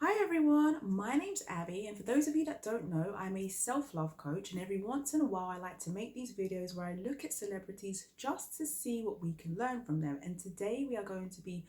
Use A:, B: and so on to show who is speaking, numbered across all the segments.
A: Hi everyone, my name's Abby, and for those of you that don't know, I'm a self-love coach, and every once in a while I like to make these videos where I look at celebrities just to see what we can learn from them. And today we are going to be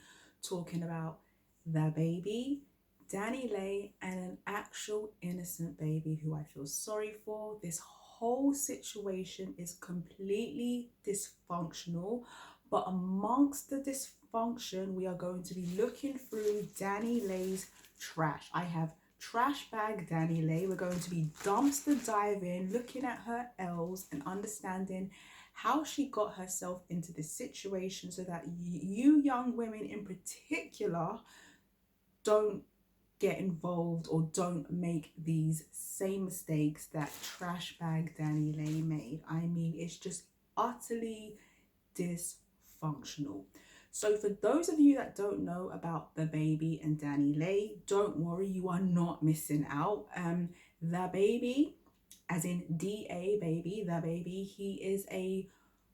A: talking about the baby, DaniLeigh, and an actual innocent baby who I feel sorry for. This whole situation is completely dysfunctional, but amongst the dysfunction, we are going to be looking through DaniLeigh's trash. I have trash bag DaniLeigh. We're going to be dumpster diving, looking at her L's and understanding how she got herself into this situation so that you young women in particular don't get involved or don't make these same mistakes that trash bag DaniLeigh made. I mean, it's just utterly dysfunctional. So for those of you that don't know about the baby and DaniLeigh, don't worry, you are not missing out. The baby, as in DA baby, the baby, he is a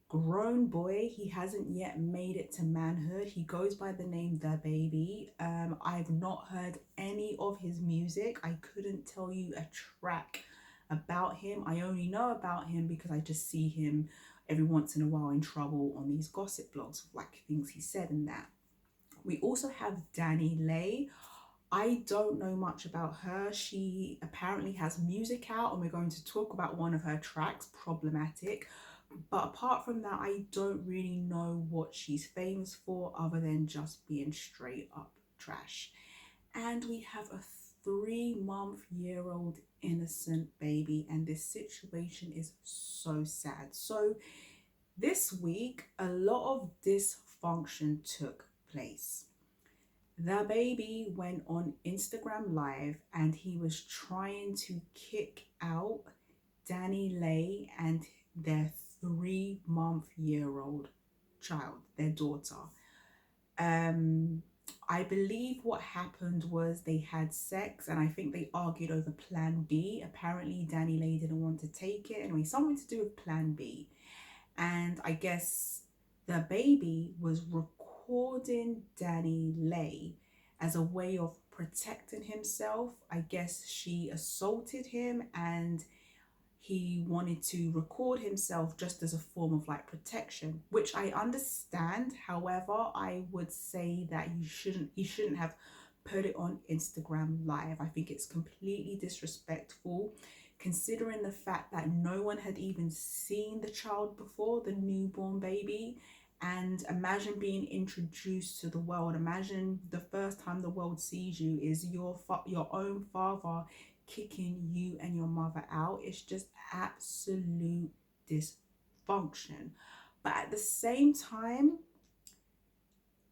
A: grown boy. He hasn't yet made it to manhood. He goes by the name The Baby. I've not heard any of his music. I couldn't tell you a track about him. I only know about him because I just see him every once in a while in trouble on these gossip blogs, like things he said and that. We also have DaniLeigh. I don't know much about her. She apparently has music out, and we're going to talk about one of her tracks, Problematic. But apart from that, I don't really know what she's famous for other than just being straight up trash. And we have a 3-month-old innocent baby, and this situation is so sad. So this week, a lot of dysfunction took place. The baby went on Instagram Live and he was trying to kick out DaniLeigh and their 3-month-old child, their daughter. I believe what happened was they had sex, and I think they argued over Plan B. Apparently, DaniLeigh didn't want to take it. Anyway, something to do with Plan B. And I guess the baby was recording DaniLeigh as a way of protecting himself. I guess she assaulted him and he wanted to record himself just as a form of like protection, which I understand. However, I would say that he shouldn't have put it on Instagram Live. I think it's completely disrespectful considering the fact that no one had even seen the child before, the newborn baby. And imagine being introduced to the world. Imagine the first time the world sees you is your own father kicking you and your mother out. It's just absolute dysfunction. But at the same time,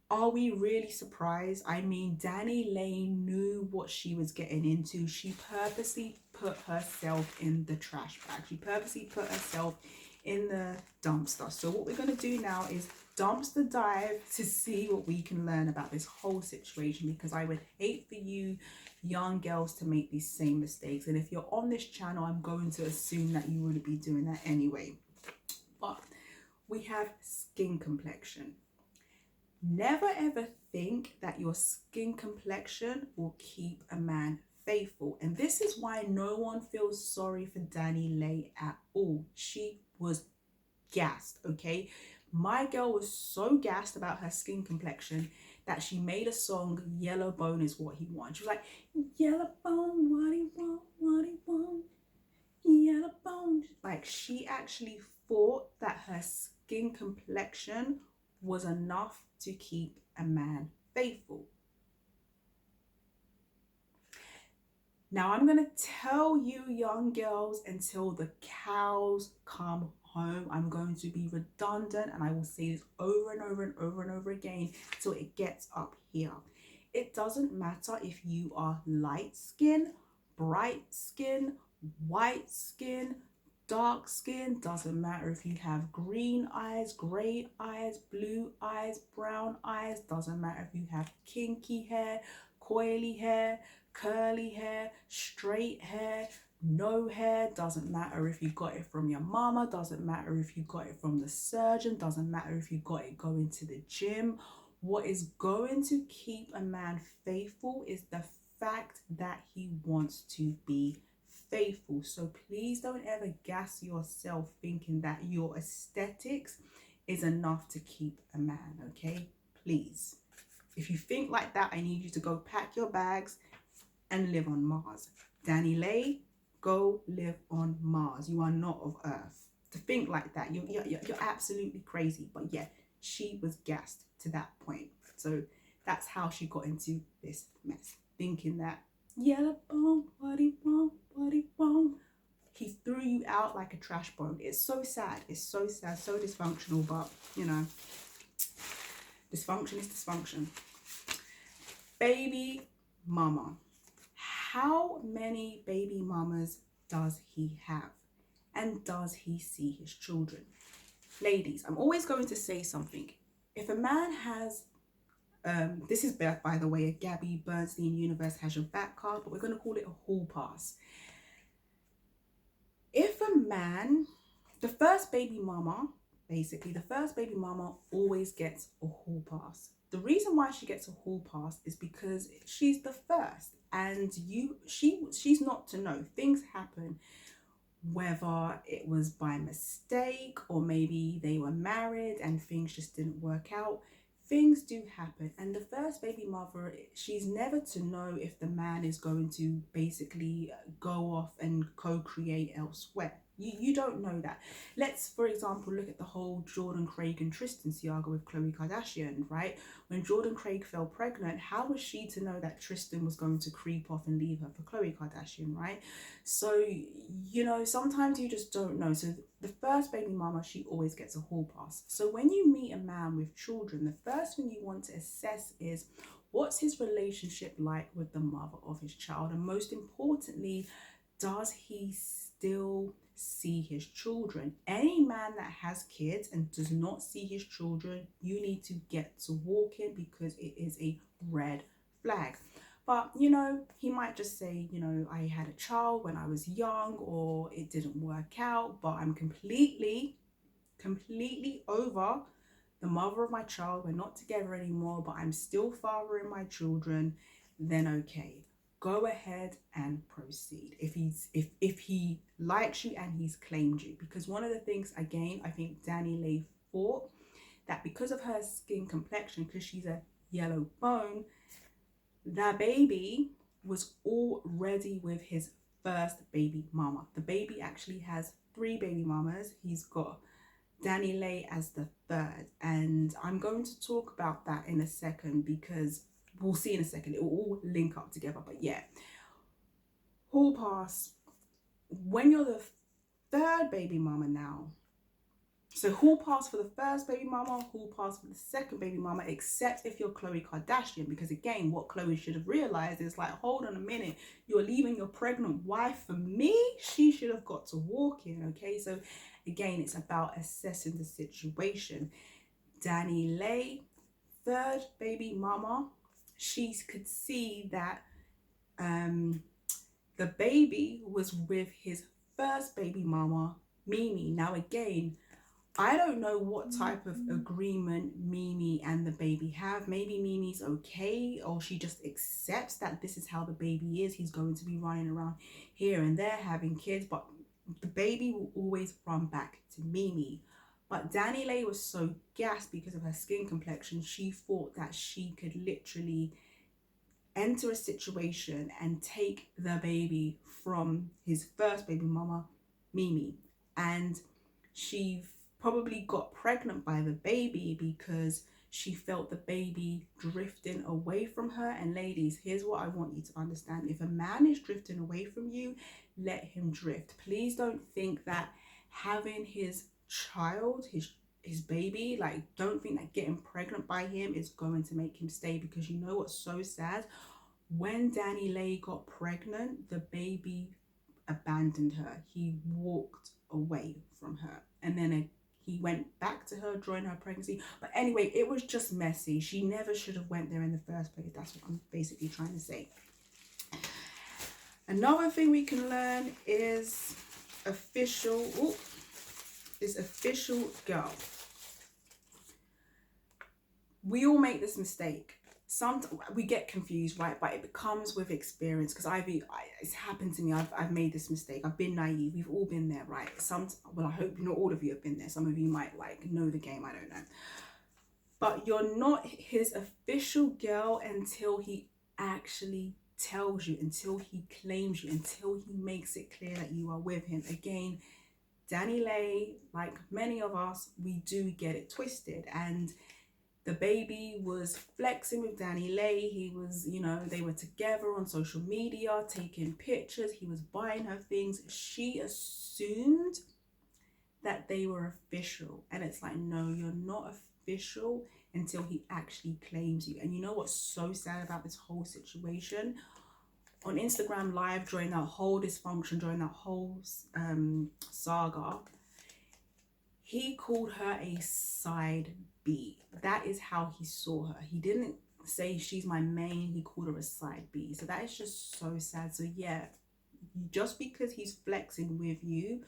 A: are we really surprised? I mean, DaniLeigh knew what she was getting into. She purposely put herself in the trash bag. She purposely put herself in the dumpster. So what we're going to do now is dumpster dive to see what we can learn about this whole situation, because I would hate for you young girls to make these same mistakes. And if you're on this channel, I'm going to assume that you wouldn't be doing that anyway. But we have skin complexion. Never ever think that your skin complexion will keep a man faithful. And this is why no one feels sorry for DaniLeigh at all. She was gassed, okay? My girl was so gassed about her skin complexion that she made a song, Yellow Bone is What He Wants. She was like, yellow bone, what he want, yellow bone. Like, she actually thought that her skin complexion was enough to keep a man faithful. Now, I'm going to tell you, young girls, until the cows come home. I'm going to be redundant and I will say this over and over and over and over again till it gets up here. It doesn't matter if you are light skin, bright skin, white skin, dark skin. Doesn't matter if you have green eyes, gray eyes, blue eyes, brown eyes. Doesn't matter if you have kinky hair, coily hair, curly hair, straight hair, no hair. Doesn't matter if you got it from your mama. Doesn't matter if you got it from the surgeon. Doesn't matter if you got it going to the gym. What is going to keep a man faithful is the fact that he wants to be faithful. So please don't ever gas yourself thinking that your aesthetics is enough to keep a man, okay? Please. If you think like that, I need you to go pack your bags and live on Mars. DaniLeigh, go live on Mars. You are not of Earth. To think like that, you're absolutely crazy. But yeah, she was gassed to that point. So that's how she got into this mess. Thinking that, yellow bone, what he want, what he want. He threw you out like a trash bone. It's so sad. It's so sad, so dysfunctional. But, you know, dysfunction is dysfunction. Baby mama. How many baby mamas does he have? And does he see his children? Ladies, I'm always going to say something. If a man has, this is by the way, a Gabby Bernstein Universe Has Your Back card, but we're going to call it a hall pass. If a man, the first baby mama, basically, the first baby mama always gets a hall pass. The reason why she gets a hall pass is because she's the first, and she's not to know. Things happen, whether it was by mistake or maybe they were married and things just didn't work out. Things do happen, and the first baby mother, she's never to know if the man is going to basically go off and co-create elsewhere. You don't know that. Let's, for example, look at the whole Jordan Craig and Tristan saga with Khloe Kardashian, right? When Jordan Craig fell pregnant, how was she to know that Tristan was going to creep off and leave her for Khloe Kardashian, right? So, you know, sometimes you just don't know. So the first baby mama, she always gets a hall pass. So when you meet a man with children, the first thing you want to assess is, what's his relationship like with the mother of his child? And most importantly, does he still see his children? Any man that has kids and does not see his children, you need to get to walking, because it is a red flag. But, you know, he might just say, you know, I had a child when I was young, or it didn't work out, but I'm completely over the mother of my child. We're not together anymore, but I'm still fathering my children. Then okay, go ahead and proceed. If he likes you and he's claimed you. Because one of the things, again, I think DaniLeigh thought that because of her skin complexion, because she's a yellow bone, that baby was already with his first baby mama. The baby actually has 3 baby mamas. He's got DaniLeigh as the third, and I'm going to talk about that in a second, because we'll see in a second. It will all link up together. But yeah, hall pass. When you're the third baby mama now, so hall pass for the first baby mama, hall pass for the second baby mama, except if you're Khloe Kardashian. Because again, what Khloe should have realized is, like, hold on a minute, you're leaving your pregnant wife for me? She should have got to walk in, okay? So again, it's about assessing the situation. DaniLeigh, third baby mama, she could see that the baby was with his first baby mama, Mimi. Now again, I don't know what type of agreement Mimi and the baby have. Maybe Mimi's okay, or she just accepts that this is how the baby is. He's going to be running around here and there having kids, but the baby will always run back to Mimi. But DaniLeigh was so gassed because of her skin complexion. She thought that she could literally enter a situation and take the baby from his first baby mama, Mimi. And she probably got pregnant by the baby because she felt the baby drifting away from her. And ladies, here's what I want you to understand. If a man is drifting away from you, let him drift. Please don't think that having his child, his baby, like, don't think that getting pregnant by him is going to make him stay. Because you know what's so sad? When DaniLeigh got pregnant, the baby abandoned her. He walked away from her, and then he went back to her during her pregnancy. But anyway, it was just messy. She never should have went there in the first place. That's what I'm basically trying to say. Another thing we can learn is official girl. We all make this mistake. Sometimes we get confused, right? But it becomes with experience, because it's happened to me. I've made this mistake. I've been naive. We've all been there, right? Well, I hope not all of you have been there. Some of you might like know the game. I don't know. But you're not his official girl until he actually tells you, until he claims you, until he makes it clear that you are with him. Again, DaniLeigh, like many of us, we do get it twisted. And the baby was flexing with DaniLeigh. He was, you know, they were together on social media, taking pictures. He was buying her things. She assumed that they were official. And it's like, no, you're not official until he actually claims you. And you know what's so sad about this whole situation? On Instagram Live, during that whole dysfunction, during that whole saga, he called her a side B. That is how he saw her. He didn't say she's my main. He called her a side B. So that is just so sad. So yeah, just because he's flexing with you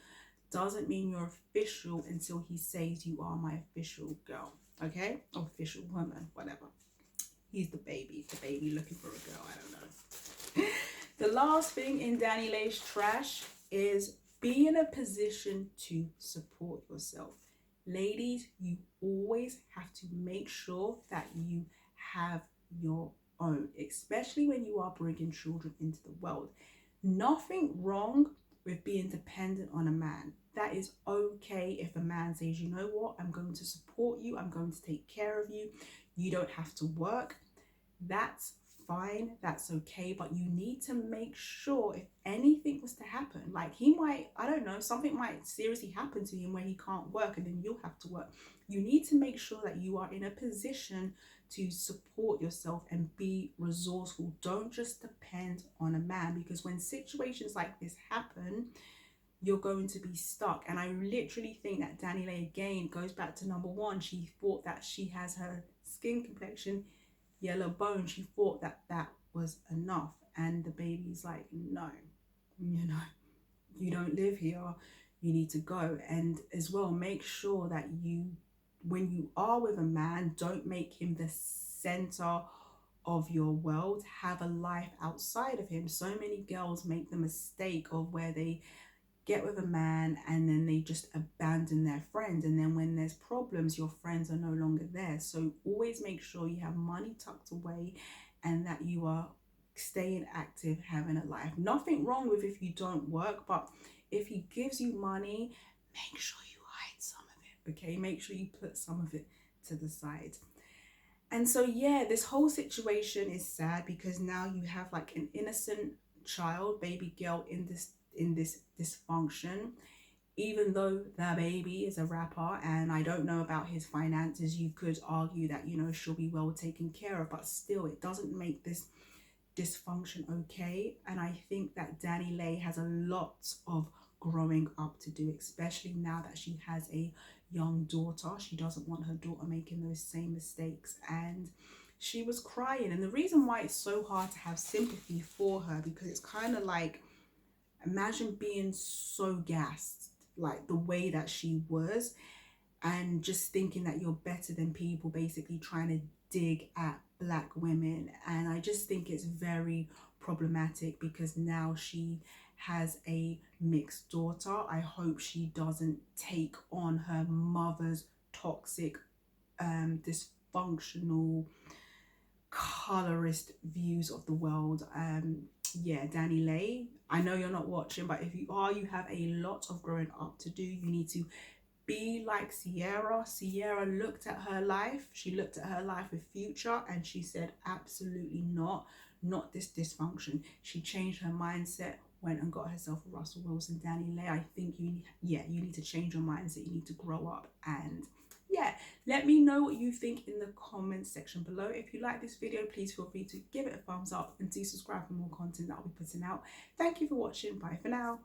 A: doesn't mean you're official until he says you are my official girl. Okay? Or official woman, whatever. He's the baby looking for a girl. I don't know. The last thing in DaniLeigh's trash is be in a position to support yourself. Ladies, you always have to make sure that you have your own, especially when you are bringing children into the world. Nothing wrong with being dependent on a man. That is okay if a man says, you know what, I'm going to support you, I'm going to take care of you, you don't have to work. That's fine, that's okay, but you need to make sure if anything was to happen, like he might, I don't know, something might seriously happen to him where he can't work and then you'll have to work. You need to make sure that you are in a position to support yourself and be resourceful. Don't just depend on a man, because when situations like this happen, you're going to be stuck. And I literally think that DaniLeigh, again, goes back to number one. She thought that she has her skin complexion, yellow bone. She thought that that was enough. And the baby's like, no, you know, you don't live here. You need to go. And as well, make sure that you, when you are with a man, don't make him the center of your world. Have a life outside of him. So many girls make the mistake of where they get with a man and then they just abandon their friends, and then when there's problems, your friends are no longer there. So always make sure you have money tucked away and that you are staying active, having a life. Nothing wrong with if you don't work, but if he gives you money, make sure you hide some of it, okay? Make sure you put some of it to the side. And so yeah, this whole situation is sad because now you have like an innocent child, baby girl, in this dysfunction. Even though the baby is a rapper and I don't know about his finances, you could argue that, you know, she'll be well taken care of, but still it doesn't make this dysfunction okay. And I think that DaniLeigh has a lot of growing up to do, especially now that she has a young daughter. She doesn't want her daughter making those same mistakes. And she was crying, and the reason why it's so hard to have sympathy for her, because it's kind of like, imagine being so gassed like the way that she was, and just thinking that you're better than people, basically trying to dig at black women. And I just think it's very problematic because now she has a mixed daughter. I hope she doesn't take on her mother's toxic, dysfunctional, colorist views of the world. Yeah, DaniLeigh, I know you're not watching, but if you are, you have a lot of growing up to do. You need to be like Ciara. Ciara looked at her life. She looked at her life with Future and she said, absolutely not this dysfunction. She changed her mindset, went and got herself a Russell Wilson. DaniLeigh, I think you need to change your mindset. You need to grow up. And yeah, let me know what you think in the comments section below. If you like this video, please feel free to give it a thumbs up and do subscribe for more content that I'll be putting out. Thank you for watching. Bye for now.